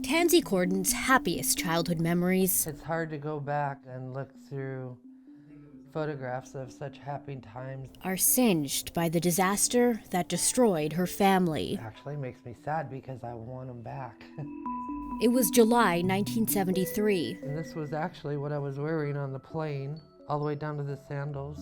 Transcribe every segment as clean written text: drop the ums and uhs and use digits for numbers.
Tansy Corden's happiest childhood memories It's hard to go back and look through photographs of such happy times. are singed by the disaster that destroyed her family. It actually makes me sad because I want them back. It was July 1973. And this was actually what I was wearing on the plane, all the way down to the sandals.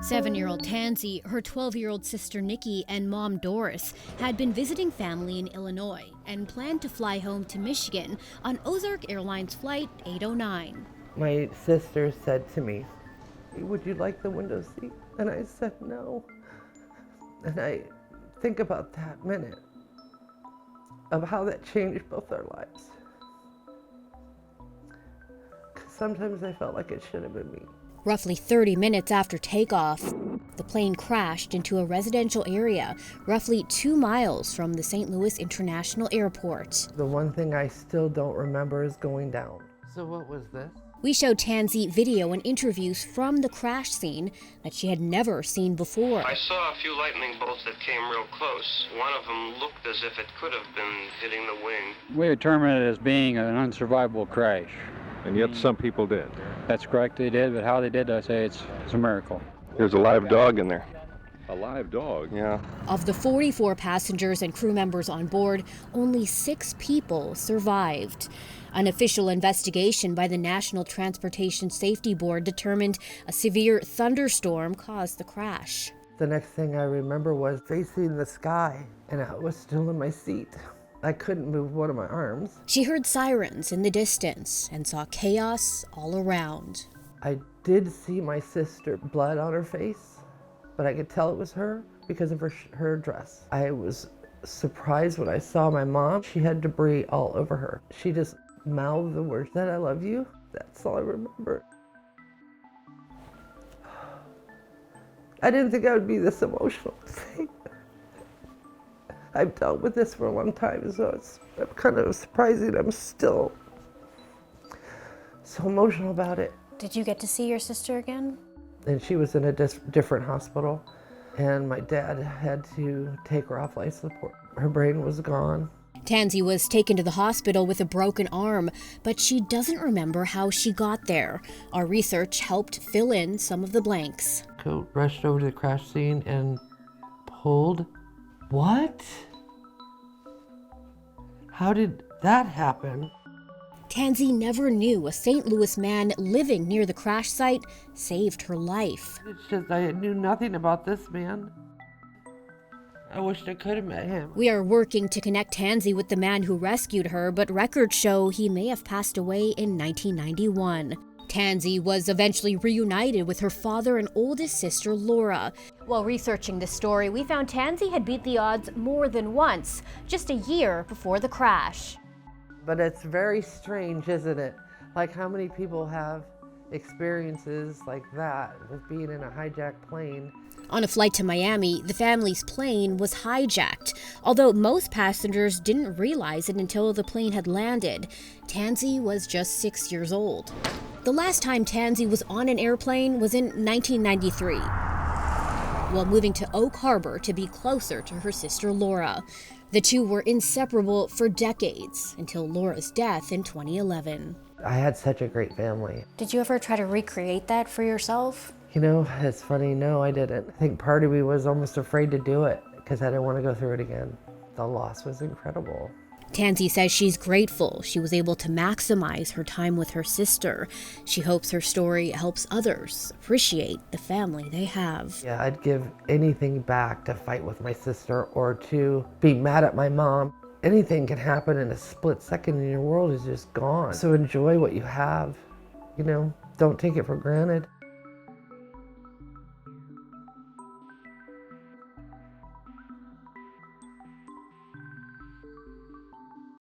7-year-old Tansy, her 12-year-old sister Nikki, and mom Doris had been visiting family in Illinois and planned to fly home to Michigan on Ozark Airlines Flight 809. My sister said to me, "Would you like the window seat?" And I said no. And I think about that minute of how that changed both our lives. 'Cause sometimes I felt like it should have been me. Roughly 30 minutes after takeoff, the plane crashed into a residential area roughly 2 miles from the St. Louis International Airport. The one thing I still don't remember is going down. So what was this? We showed Tansy video and interviews from the crash scene that she had never seen before. I saw a few lightning bolts that came real close. One of them looked as if it could have been hitting the wing. We determined it as being an unsurvivable crash. And yet some people did. That's correct, they did, but how they did, I say it's a miracle. There's a live dog in there. A live dog? Yeah. Of the 44 passengers and crew members on board, only 6 people survived. An official investigation by the National Transportation Safety Board determined a severe thunderstorm caused the crash. The next thing I remember was facing the sky, and I was still in my seat. I couldn't move one of my arms. She heard sirens in the distance and saw chaos all around. I did see my sister, blood on her face, but I could tell it was her because of her dress. I was surprised when I saw my mom. She had debris all over her. She just mouthed the words that "I love you." That's all I remember. I didn't think I would be this emotional. I've dealt with this for a long time, so it's kind of surprising. I'm still so emotional about it. Did you get to see your sister again? And she was in a different hospital, and my dad had to take her off life support. Her brain was gone. Tansy was taken to the hospital with a broken arm, but she doesn't remember how she got there. Our research helped fill in some of the blanks. Coat rushed over to the crash scene and pulled. What? How did that happen? Tansy never knew a St. Louis man living near the crash site saved her life. It's just I knew nothing about this man. I wished I could have met him. We are working to connect Tansy with the man who rescued her, but records show he may have passed away in 1991. Tansy was eventually reunited with her father and oldest sister, Laura. While researching this story, we found Tansy had beat the odds more than once, just a year before the crash. But it's very strange, isn't it? Like how many people have experiences like that with being in a hijacked plane. On a flight to Miami, the family's plane was hijacked, although most passengers didn't realize it until the plane had landed. Tansy was just 6 years old. The last time Tansy was on an airplane was in 1993, while moving to Oak Harbor to be closer to her sister Laura. The two were inseparable for decades until Laura's death in 2011. I had such a great family. Did you ever try to recreate that for yourself? You know, it's funny, no, I didn't. I think part of me was almost afraid to do it because I didn't want to go through it again. The loss was incredible. Tansy says she's grateful she was able to maximize her time with her sister. She hopes her story helps others appreciate the family they have. Yeah, I'd give anything back to fight with my sister or to be mad at my mom. Anything can happen in a split second and your world is just gone. So enjoy what you have, you know, don't take it for granted.